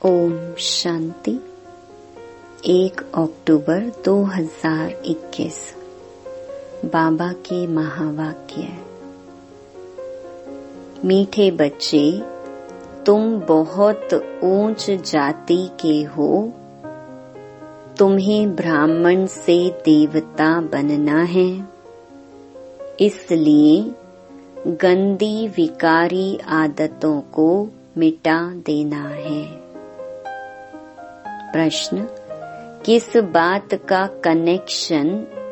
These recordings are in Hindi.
ओम शांति। 1 अक्टूबर 2021 बाबा के महावाक्य। मीठे बच्चे, तुम बहुत ऊंच जाति के हो। तुम्हें ब्राह्मण से देवता बनना है। इसलिए गंदी विकारी आदतों को मिटा देना है। प्रश्न: किस बात का कनेक्शन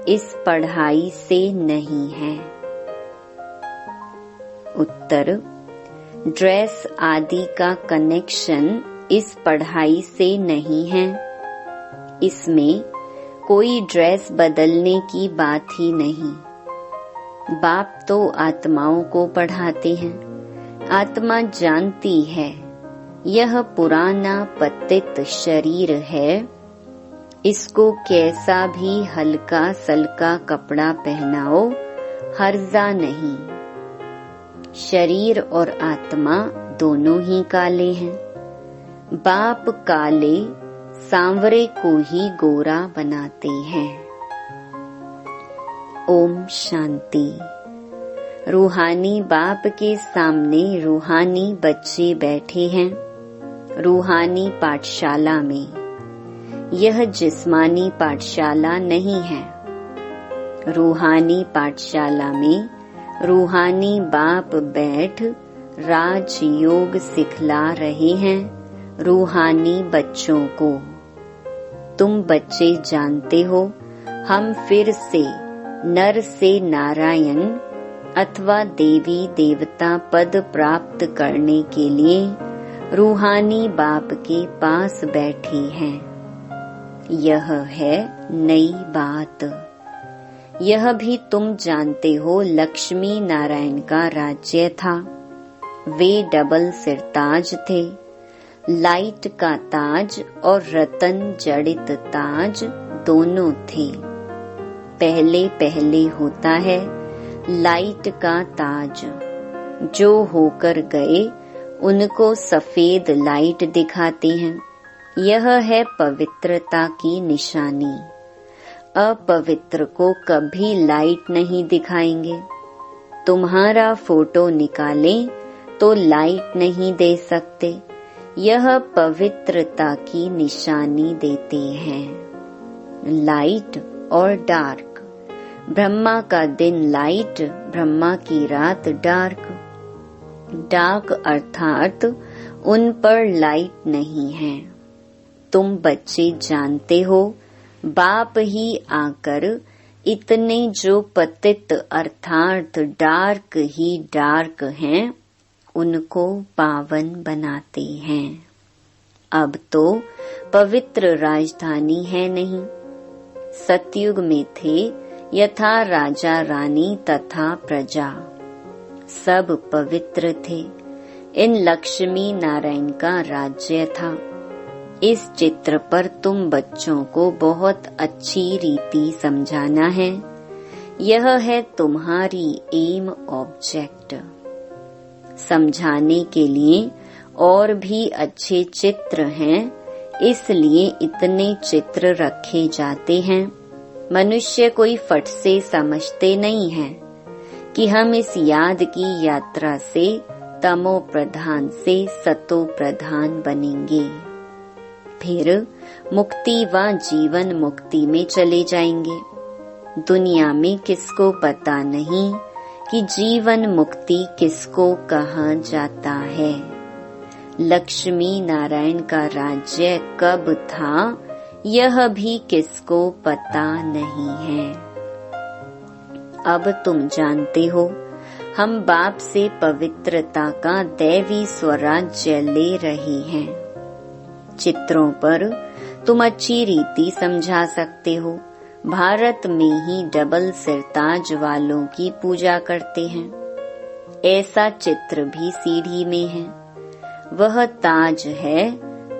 इस पढ़ाई से नहीं है? उत्तर: ड्रेस आदि का कनेक्शन इस पढ़ाई से नहीं है। इसमें कोई ड्रेस बदलने की बात ही नहीं। बाप तो आत्माओं को पढ़ाते हैं। आत्मा जानती है यह पुराना पतित शरीर है। इसको कैसा भी हल्का सल्का कपड़ा पहनाओ, हर्जा नहीं। शरीर और आत्मा दोनों ही काले हैं। बाप काले सांवरे को ही गोरा बनाते हैं। ओम शांति। रूहानी बाप के सामने रूहानी बच्चे बैठे हैं। रूहानी पाठशाला में। यह जिस्मानी पाठशाला नहीं है। रूहानी पाठशाला में रूहानी बाप बैठ राजयोग सिखला रहे हैं रूहानी बच्चों को। तुम बच्चे जानते हो, हम फिर से नर से नारायण अथवा देवी देवता पद प्राप्त करने के लिए रूहानी बाप के पास बैठे हैं। यह है नई बात। यह भी तुम जानते हो, लक्ष्मी नारायण का राज्य था। वे डबल सिरताज थे। लाइट का ताज और रतन जड़ित ताज दोनों थे। पहले पहले होता है लाइट का ताज। जो होकर गए उनको सफेद लाइट दिखाते हैं। यह है पवित्रता की निशानी। अपवित्र को कभी लाइट नहीं दिखाएंगे। तुम्हारा फोटो निकालें तो लाइट नहीं दे सकते। यह पवित्रता की निशानी देते हैं। लाइट और डार्क। ब्रह्मा का दिन लाइट, ब्रह्मा की रात डार्क। डार्क अर्थात उन पर लाइट नहीं है। तुम बच्चे जानते हो, बाप ही आकर इतने जो पतित अर्थात डार्क ही डार्क हैं, उनको पावन बनाते हैं। अब तो पवित्र राजधानी है नहीं। सतयुग में थे यथा राजा रानी तथा प्रजा। सब पवित्र थे। इन लक्ष्मी नारायण का राज्य था। इस चित्र पर तुम बच्चों को बहुत अच्छी रीति समझाना है। यह है तुम्हारी एम ऑब्जेक्ट। समझाने के लिए और भी अच्छे चित्र हैं, इसलिए इतने चित्र रखे जाते हैं। मनुष्य कोई फट से समझते नहीं है कि हम इस याद की यात्रा से तमो प्रधान से सतो प्रधान बनेंगे। फिर मुक्ति व जीवन मुक्ति में चले जाएंगे। दुनिया में किसको पता नहीं कि जीवन मुक्ति किसको कहा जाता है। लक्ष्मी नारायण का राज्य कब था, यह भी किसको पता नहीं है। अब तुम जानते हो, हम बाप से पवित्रता का दैवी स्वराज्य ले रहे हैं। चित्रों पर तुम अच्छी रीति समझा सकते हो। भारत में ही डबल सिरताज वालों की पूजा करते हैं। ऐसा चित्र भी सीढ़ी में है। वह ताज है,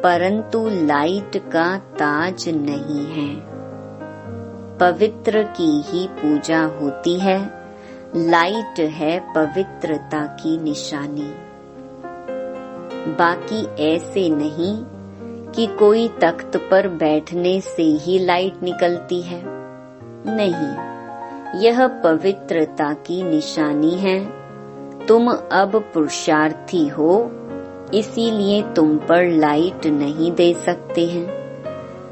परंतु लाइट का ताज नहीं है। पवित्र की ही पूजा होती है। लाइट है पवित्रता की निशानी। बाकी ऐसे नहीं कि कोई तख्त पर बैठने से ही लाइट निकलती है। नहीं, यह पवित्रता की निशानी है। तुम अब पुरुषार्थी हो, इसीलिए तुम पर लाइट नहीं दे सकते हैं।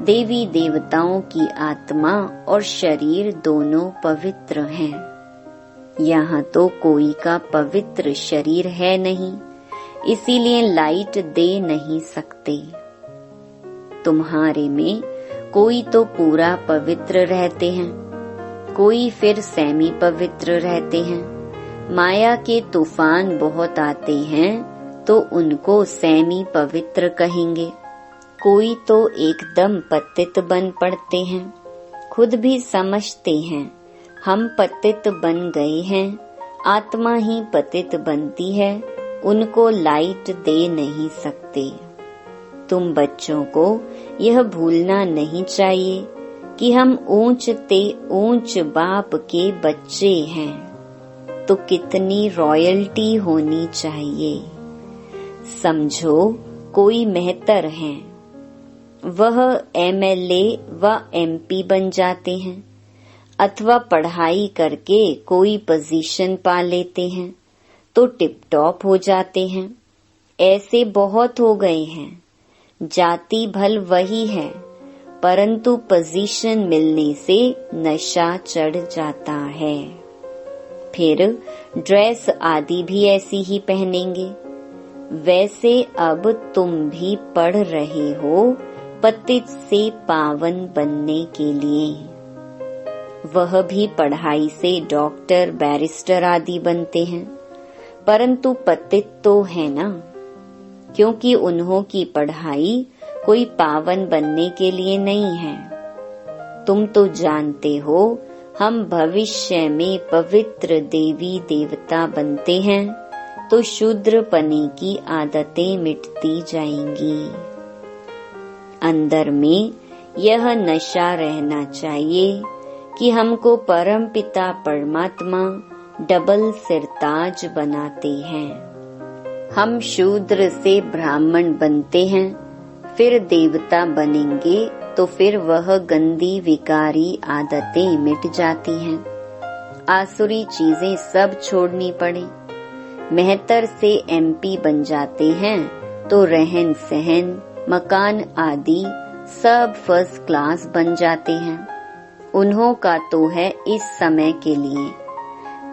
देवी देवताओं की आत्मा और शरीर दोनों पवित्र हैं। यहाँ तो कोई का पवित्र शरीर है नहीं, इसीलिए लाइट दे नहीं सकते। तुम्हारे में कोई तो पूरा पवित्र रहते हैं, कोई फिर सेमी पवित्र रहते हैं। माया के तूफान बहुत आते हैं तो उनको सेमी पवित्र कहेंगे। कोई तो एकदम पतित बन पड़ते हैं, खुद भी समझते हैं हम पतित बन गए हैं, आत्मा ही पतित बनती है, उनको लाइट दे नहीं सकते। तुम बच्चों को यह भूलना नहीं चाहिए कि हम ऊंचते ऊंच बाप के बच्चे हैं, तो कितनी रॉयल्टी होनी चाहिए। समझो कोई मेहतर है, वह एमएलए व एमपी बन जाते हैं, अथवा पढ़ाई करके कोई पोजीशन पा लेते हैं तो टिप टॉप हो जाते हैं। ऐसे बहुत हो गए हैं। जाति भल वही है, परंतु पोजीशन मिलने से नशा चढ़ जाता है। फिर ड्रेस आदि भी ऐसी ही पहनेंगे। वैसे अब तुम भी पढ़ रहे हो पतित से पावन बनने के लिए। वह भी पढ़ाई से डॉक्टर, बैरिस्टर आदि बनते हैं, परंतु पतित तो है ना, क्योंकि उन्हों की पढ़ाई कोई पावन बनने के लिए नहीं है। तुम तो जानते हो हम भविष्य में पवित्र देवी देवता बनते हैं तो शूद्रपने की आदतें मिटती जाएंगी। अंदर में यह नशा रहना चाहिए कि हमको परमपिता परमात्मा डबल सिरताज बनाते हैं। हम शूद्र से ब्राह्मण बनते हैं, फिर देवता बनेंगे तो फिर वह गंदी विकारी आदतें मिट जाती हैं। आसुरी चीजें सब छोड़नी पड़े। मेहतर से एमपी बन जाते हैं तो रहन सहन, मकान आदि सब फर्स्ट क्लास बन जाते हैं। उन्हों का तो है इस समय के लिए।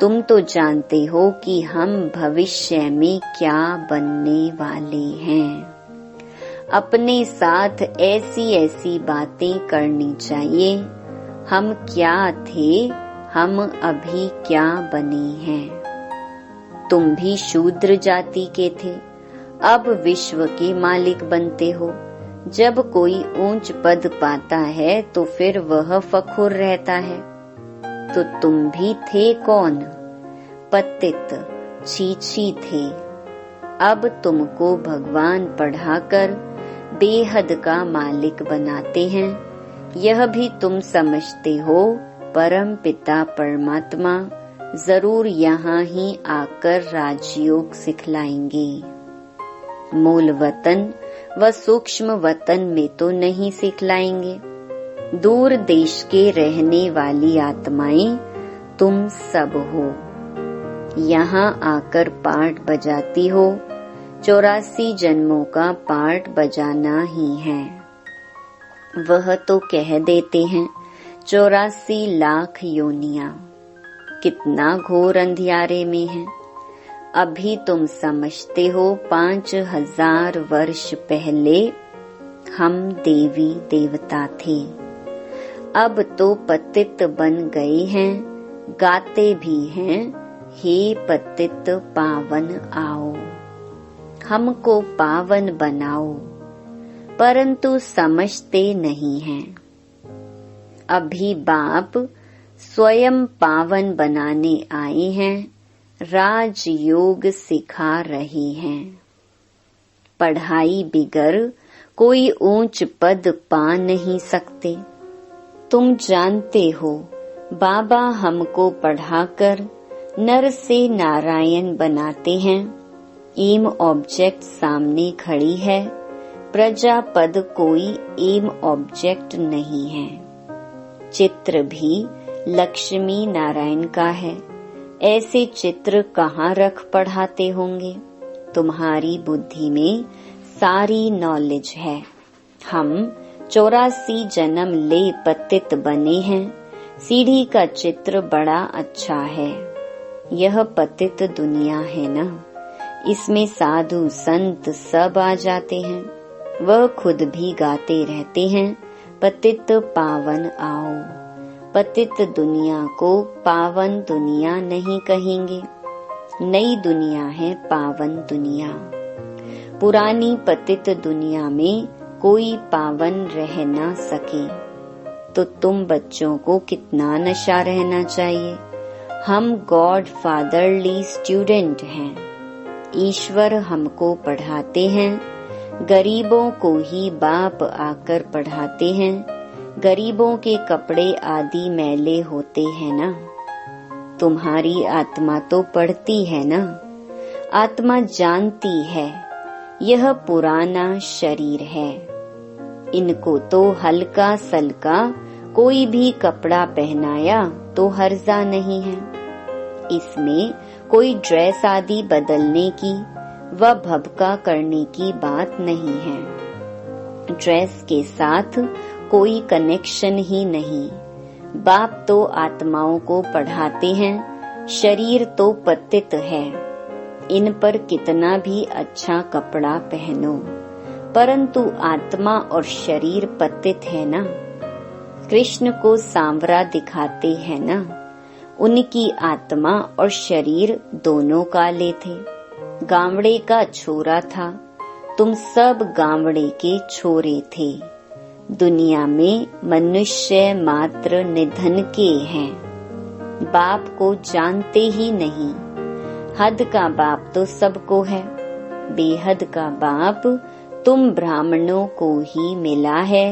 तुम तो जानते हो कि हम भविष्य में क्या बनने वाले हैं। अपने साथ ऐसी ऐसी बातें करनी चाहिए। हम क्या थे, हम अभी क्या बने हैं। तुम भी शूद्र जाति के थे, अब विश्व के मालिक बनते हो। जब कोई ऊंच पद पाता है तो फिर वह फखुर रहता है। तो तुम भी थे कौन? पतित, छीछी थे। अब तुमको भगवान पढ़ाकर बेहद का मालिक बनाते हैं। यह भी तुम समझते हो परम पिता परमात्मा जरूर यहाँ ही आकर राजयोग सिखलाएंगे। मूल वतन व सूक्ष्म वतन में तो नहीं सिखलाएंगे। दूर देश के रहने वाली आत्माएं तुम सब हो। यहाँ आकर पाठ बजाती हो। 84 जन्मों का पाठ बजाना ही है। वह तो कह देते हैं 84 लाख योनियां। कितना घोर अंधियारे में है। अभी तुम समझते हो 5000 वर्ष पहले हम देवी देवता थे। अब तो पतित बन गए हैं, गाते भी हैं, हे पतित पावन आओ, हमको पावन बनाओ, परंतु समझते नहीं हैं। अभी बाप स्वयं पावन बनाने आए हैं, राजयोग सिखा रहे हैं। पढ़ाई बिगर कोई ऊंच पद पा नहीं सकते। तुम जानते हो बाबा हमको पढ़ाकर नर से नारायण बनाते हैं। एम ऑब्जेक्ट सामने खड़ी है, प्रजापद कोई एम ऑब्जेक्ट नहीं है। चित्र भी लक्ष्मी नारायण का है। ऐसे चित्र कहाँ रख पढ़ाते होंगे? तुम्हारी बुद्धि में सारी नॉलेज है। हम 84 जन्म ले पतित बने हैं। सीढ़ी का चित्र बड़ा अच्छा है। यह पतित दुनिया है ना, इसमें साधु संत सब आ जाते हैं। वह खुद भी गाते रहते हैं, पतित पावन आओ। पतित दुनिया को पावन दुनिया नहीं कहेंगे। नई दुनिया है पावन दुनिया। पुरानी पतित दुनिया में कोई पावन रह ना सके। तो तुम बच्चों को कितना नशा रहना चाहिए। हम गॉड फादरली स्टूडेंट हैं। ईश्वर हमको पढ़ाते हैं। गरीबों को ही बाप आकर पढ़ाते हैं। गरीबों के कपड़े आदि मैले होते हैं ना। तुम्हारी आत्मा तो पढ़ती है ना। आत्मा जानती है यह पुराना शरीर है। इनको तो हल्का सल्का कोई भी कपड़ा पहनाया तो हर्जा नहीं है। इसमें कोई ड्रेस आदि बदलने की व भभका करने की बात नहीं है। ड्रेस के साथ कोई कनेक्शन ही नहीं। बाप तो आत्माओं को पढ़ाते हैं। शरीर तो पतित है। इन पर कितना भी अच्छा कपड़ा पहनो, परंतु आत्मा और शरीर पतित है ना। कृष्ण को सांवरा दिखाते हैं ना। उनकी आत्मा और शरीर दोनों काले थे। गावड़े का छोरा था। तुम सब गावड़े के छोरे थे। दुनिया में मनुष्य मात्र निधन के हैं। बाप को जानते ही नहीं। हद का बाप तो सबको है। बेहद का बाप तुम ब्राह्मणों को ही मिला है।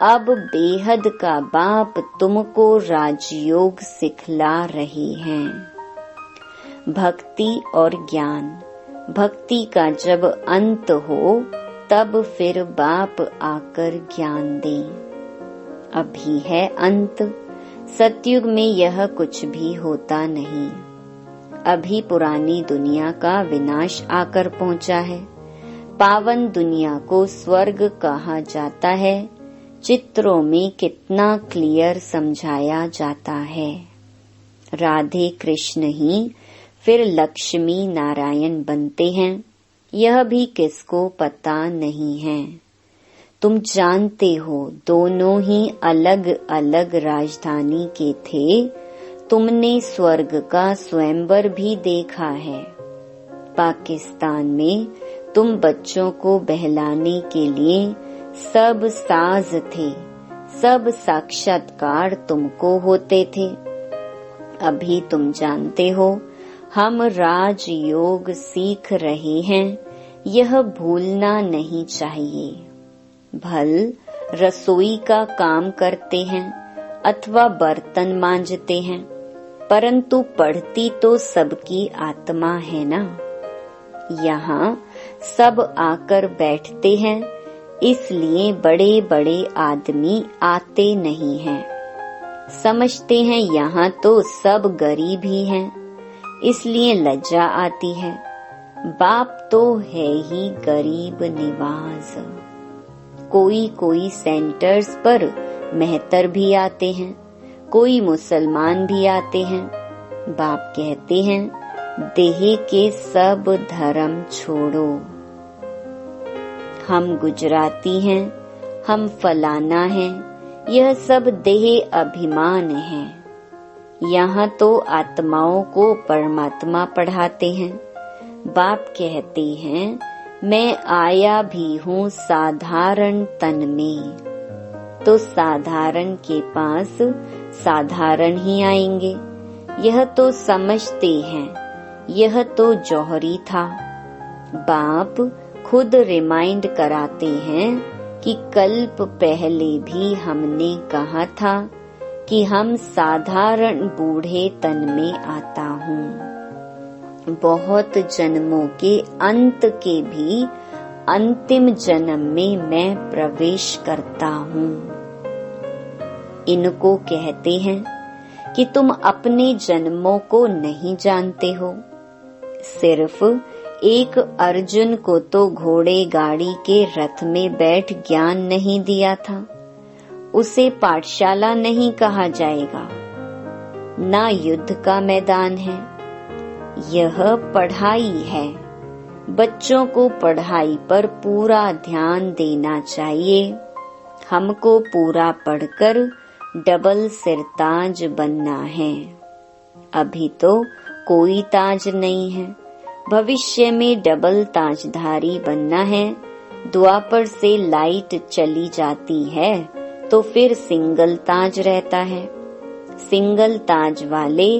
अब बेहद का बाप तुमको राजयोग सिखला रहे हैं। भक्ति और ज्ञान। भक्ति का जब अंत हो तब फिर बाप आकर ज्ञान दे। अभी है अंत। सतयुग में यह कुछ भी होता नहीं। अभी पुरानी दुनिया का विनाश आकर पहुंचा है। पावन दुनिया को स्वर्ग कहा जाता है। चित्रों में कितना क्लियर समझाया जाता है। राधे कृष्ण ही फिर लक्ष्मी नारायण बनते हैं। यह भी किसको पता नहीं है। तुम जानते हो दोनों ही अलग अलग राजधानी के थे। तुमने स्वर्ग का स्वयंवर भी देखा है। पाकिस्तान में तुम बच्चों को बहलाने के लिए सब साज थे। सब साक्षात्कार तुमको होते थे। अभी तुम जानते हो हम राजयोग सीख रहे हैं। यह भूलना नहीं चाहिए। भल रसोई का काम करते हैं अथवा बर्तन मांजते हैं, परंतु पढ़ती तो सबकी आत्मा है ना। यहाँ सब आकर बैठते हैं, इसलिए बड़े बड़े आदमी आते नहीं हैं। समझते हैं यहाँ तो सब गरीब ही हैं, इसलिए लज्जा आती है। बाप तो है ही गरीब निवाज। कोई कोई सेंटर्स पर मेहतर भी आते हैं, कोई मुसलमान भी आते हैं। बाप कहते हैं देह के सब धर्म छोड़ो। हम गुजराती हैं, हम फलाना हैं, यह सब देह अभिमान है। यहाँ तो आत्माओं को परमात्मा पढ़ाते हैं। बाप कहते हैं मैं आया भी हूँ साधारण तन में। तो साधारण के पास साधारण ही आएंगे। यह तो समझते हैं, यह तो जौहरी था। बाप खुद रिमाइंड कराते हैं कि कल्प पहले भी हमने कहा था कि हम साधारण बूढ़े तन में आता हूँ। बहुत जन्मों के अंत के भी अंतिम जन्म में मैं प्रवेश करता हूँ। इनको कहते हैं कि तुम अपने जन्मों को नहीं जानते हो। सिर्फ एक अर्जुन को तो घोड़े गाड़ी के रथ में बैठ ज्ञान नहीं दिया था, उसे पाठशाला नहीं कहा जाएगा, ना युद्ध का मैदान है। यह पढ़ाई है। बच्चों को पढ़ाई पर पूरा ध्यान देना चाहिए। हमको पूरा पढ़कर डबल सिरताज बनना है। अभी तो कोई ताज नहीं है, भविष्य में डबल ताजधारी बनना है। द्वापर से लाइट चली जाती है तो फिर सिंगल ताज रहता है। सिंगल ताज वाले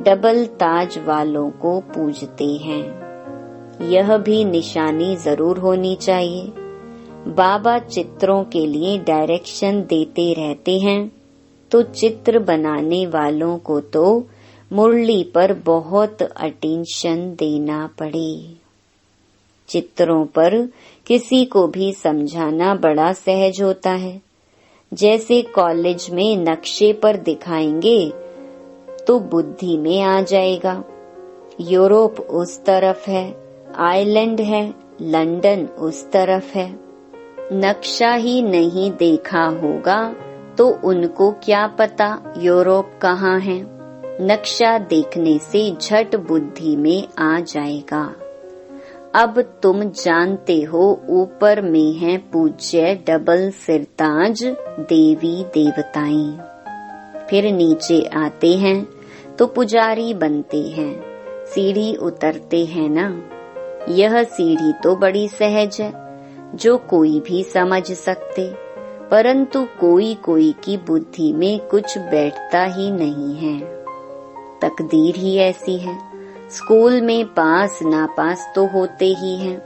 डबल ताज वालों को पूजते हैं। यह भी निशानी जरूर होनी चाहिए। बाबा चित्रों के लिए डायरेक्शन देते रहते हैं, तो चित्र बनाने वालों को तो मुरली पर बहुत अटेंशन देना पड़े। चित्रों पर किसी को भी समझाना बड़ा सहज होता है। जैसे कॉलेज में नक्शे पर दिखाएंगे तो बुद्धि में आ जाएगा। यूरोप उस तरफ है, आयरलैंड है, लंदन उस तरफ है। नक्शा ही नहीं देखा होगा तो उनको क्या पता यूरोप कहाँ है। नक्शा देखने से झट बुद्धि में आ जाएगा। अब तुम जानते हो ऊपर में है पूज्य डबल सिरताज देवी देवताएं। फिर नीचे आते हैं तो पुजारी बनते हैं। सीढ़ी उतरते हैं ना। यह सीढ़ी तो बड़ी सहज है, जो कोई भी समझ सकते, परंतु कोई कोई की बुद्धि में कुछ बैठता ही नहीं है। तकदीर ही ऐसी है। स्कूल में पास नापास तो होते ही हैं।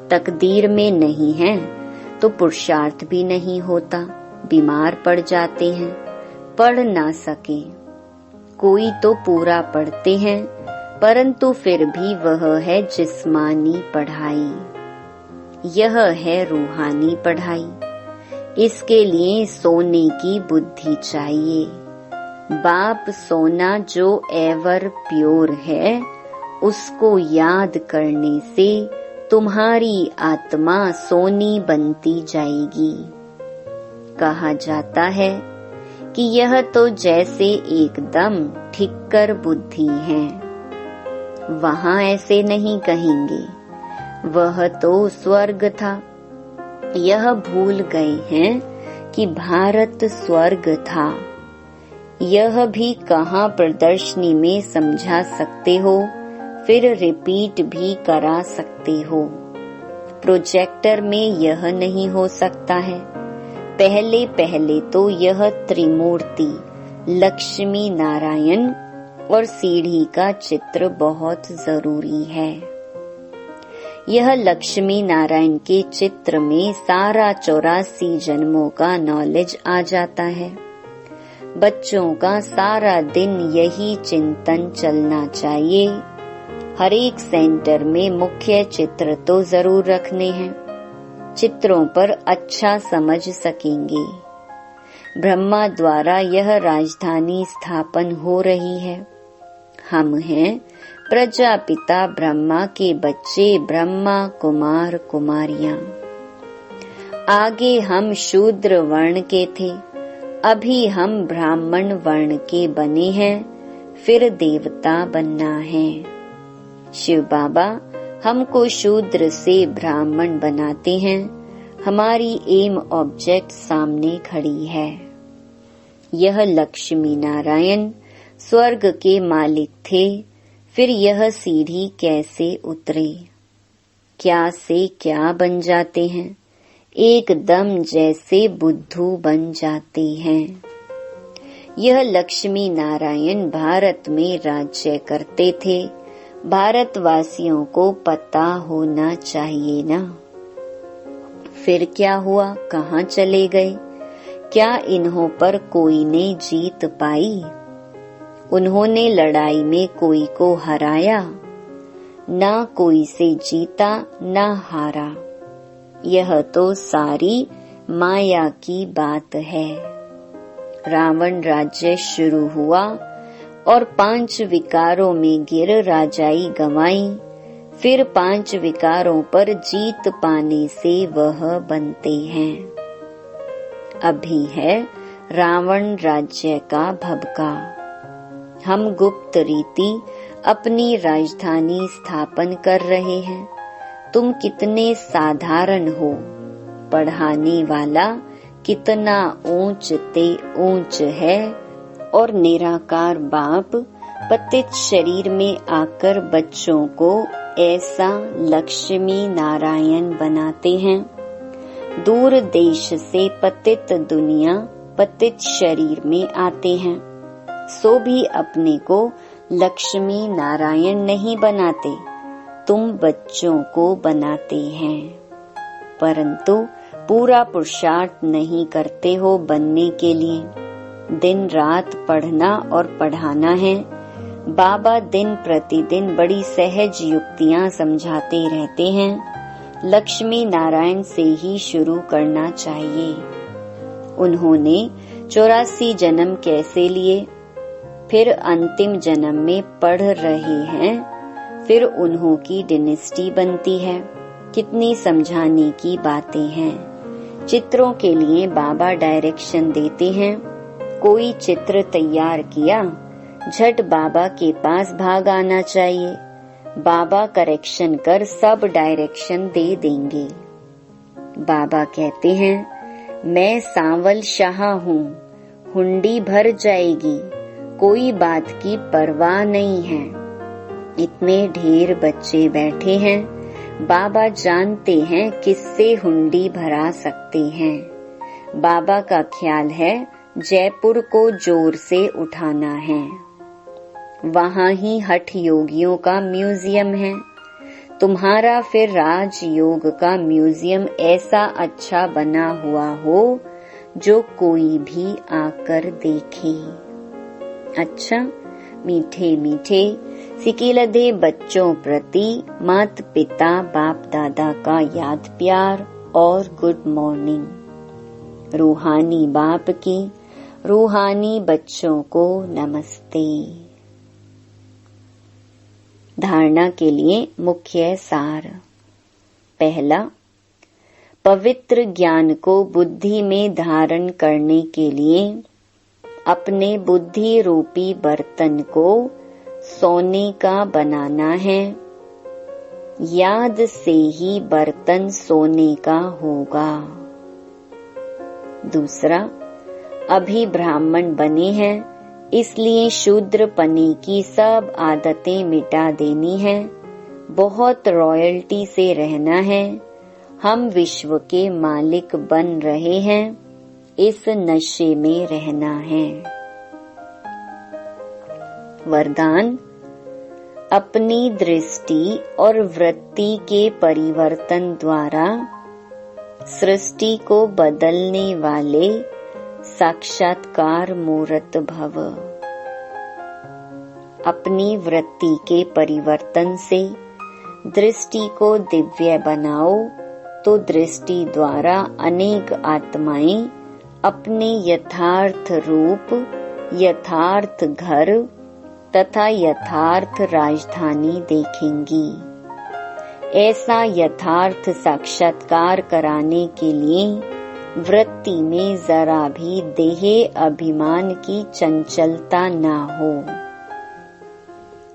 तकदीर में नहीं है तो पुरुषार्थ भी नहीं होता। बीमार पड़ जाते हैं, पढ़ ना सके। कोई तो पूरा पढ़ते हैं, परंतु फिर भी वह है जिस्मानी पढ़ाई। यह है रूहानी पढ़ाई। इसके लिए सोने की बुद्धि चाहिए। बाप सोना जो एवर प्योर है, उसको याद करने से तुम्हारी आत्मा सोनी बनती जाएगी। कहा जाता है कि यह तो जैसे एकदम ठिक्कर बुद्धि है। वहाँ ऐसे नहीं कहेंगे, वह तो स्वर्ग था। यह भूल गए हैं कि भारत स्वर्ग था। यह भी कहाँ प्रदर्शनी में समझा सकते हो, फिर रिपीट भी करा सकते हो। प्रोजेक्टर में यह नहीं हो सकता है। पहले पहले तो यह त्रिमूर्ति लक्ष्मी नारायण और सीढ़ी का चित्र बहुत जरूरी है। यह लक्ष्मी नारायण के चित्र में सारा 84 जन्मों का नॉलेज आ जाता है। बच्चों का सारा दिन यही चिंतन चलना चाहिए। हर एक सेंटर में मुख्य चित्र तो जरूर रखने हैं। चित्रों पर अच्छा समझ सकेंगे। ब्रह्मा द्वारा यह राजधानी स्थापन हो रही है। हम हैं प्रजापिता ब्रह्मा के बच्चे, ब्रह्मा कुमार कुमारियां। आगे हम शूद्र वर्ण के थे, अभी हम ब्राह्मण वर्ण के बने हैं, फिर देवता बनना है। शिव बाबा हमको शूद्र से ब्राह्मण बनाते हैं। हमारी एम ऑब्जेक्ट सामने खड़ी है। यह लक्ष्मी नारायण स्वर्ग के मालिक थे, फिर यह सीढ़ी कैसे उतरे? क्या से क्या बन जाते हैं? एकदम जैसे बुद्धू बन जाते हैं। यह लक्ष्मी नारायण भारत में राज्य करते थे। भारतवासियों को पता होना चाहिए ना। फिर क्या हुआ? कहाँ चले गए? क्या इन्हों पर कोई ने जीत पाई? उन्होंने लड़ाई में कोई को हराया? ना कोई से जीता ना हारा। यह तो सारी माया की बात है। रावण राज्य शुरू हुआ और 5 विकारों में गिर राजाई गंवाई, फिर 5 विकारों पर जीत पाने से वह बनते हैं। अभी है रावण राज्य का भभका। हम गुप्त रीति अपनी राजधानी स्थापन कर रहे हैं। तुम कितने साधारण हो, पढ़ाने वाला कितना ऊंच ते ऊंच है, और निराकार बाप पतित शरीर में आकर बच्चों को ऐसा लक्ष्मी नारायण बनाते हैं। दूर देश से पतित दुनिया पतित शरीर में आते हैं, सो भी अपने को लक्ष्मी नारायण नहीं बनाते, तुम बच्चों को बनाते हैं, परंतु पूरा पुरुषार्थ नहीं करते हो बनने के लिए। दिन रात पढ़ना और पढ़ाना है। बाबा दिन प्रतिदिन बड़ी सहज युक्तियां समझाते रहते हैं। लक्ष्मी नारायण से ही शुरू करना चाहिए। उन्होंने 84 जन्म कैसे लिए, फिर अंतिम जन्म में पढ़ रहे हैं, फिर उन्हों की डिनेस्टी बनती है। कितनी समझाने की बातें हैं। चित्रों के लिए बाबा डायरेक्शन देते हैं। कोई चित्र तैयार किया, झट बाबा के पास भाग आना चाहिए। बाबा करेक्शन कर सब डायरेक्शन दे देंगे। बाबा कहते हैं, मैं सांवल शाह हूँ, हुंडी भर जाएगी, कोई बात की परवाह नहीं है। इतने ढेर बच्चे बैठे हैं, बाबा जानते हैं किससे हुंडी भरा सकते हैं। बाबा का ख्याल है जयपुर को जोर से उठाना है। वहाँ ही हठ योगियों का म्यूजियम है। तुम्हारा फिर राजयोग का म्यूजियम ऐसा अच्छा बना हुआ हो जो कोई भी आकर देखे। अच्छा, मीठे मीठे सिकिलधे बच्चों प्रति माता पिता बाप दादा का याद प्यार और गुड मॉर्निंग। रूहानी बाप की रूहानी बच्चों को नमस्ते। धारणा के लिए मुख्य सार। पहला, पवित्र ज्ञान को बुद्धि में धारण करने के लिए अपने बुद्धि रूपी बर्तन को सोने का बनाना है। याद से ही बर्तन सोने का होगा। दूसरा, अभी ब्राह्मण बने हैं, इसलिए शूद्र पने की सब आदतें मिटा देनी है। बहुत रॉयल्टी से रहना है। हम विश्व के मालिक बन रहे हैं, इस नशे में रहना है। वरदान, अपनी दृष्टि और वृत्ति के परिवर्तन द्वारा सृष्टि को बदलने वाले साक्षात्कार मूर्त भव। अपनी वृत्ति के परिवर्तन से दृष्टि को दिव्य बनाओ तो दृष्टि द्वारा अनेक आत्माएं अपने यथार्थ रूप, यथार्थ घर तथा यथार्थ राजधानी देखेंगी। ऐसा यथार्थ साक्षात्कार कराने के लिए वृत्ति में जरा भी देह अभिमान की चंचलता न हो,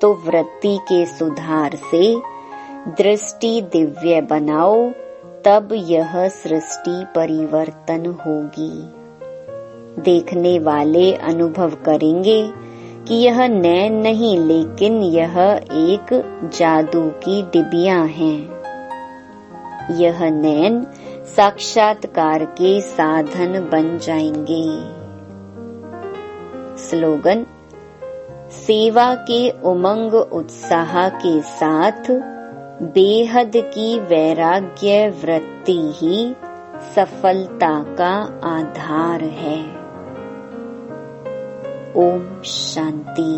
तो वृत्ति के सुधार से दृष्टि दिव्य बनाओ, तब यह सृष्टि परिवर्तन होगी। देखने वाले अनुभव करेंगे कि यह नैन नहीं, लेकिन यह एक जादू की डिबियां हैं। यह नैन साक्षात्कार के साधन बन जाएंगे। स्लोगन, सेवा के उमंग उत्साह के साथ बेहद की वैराग्य वृत्ति ही सफलता का आधार है। ओम शांति।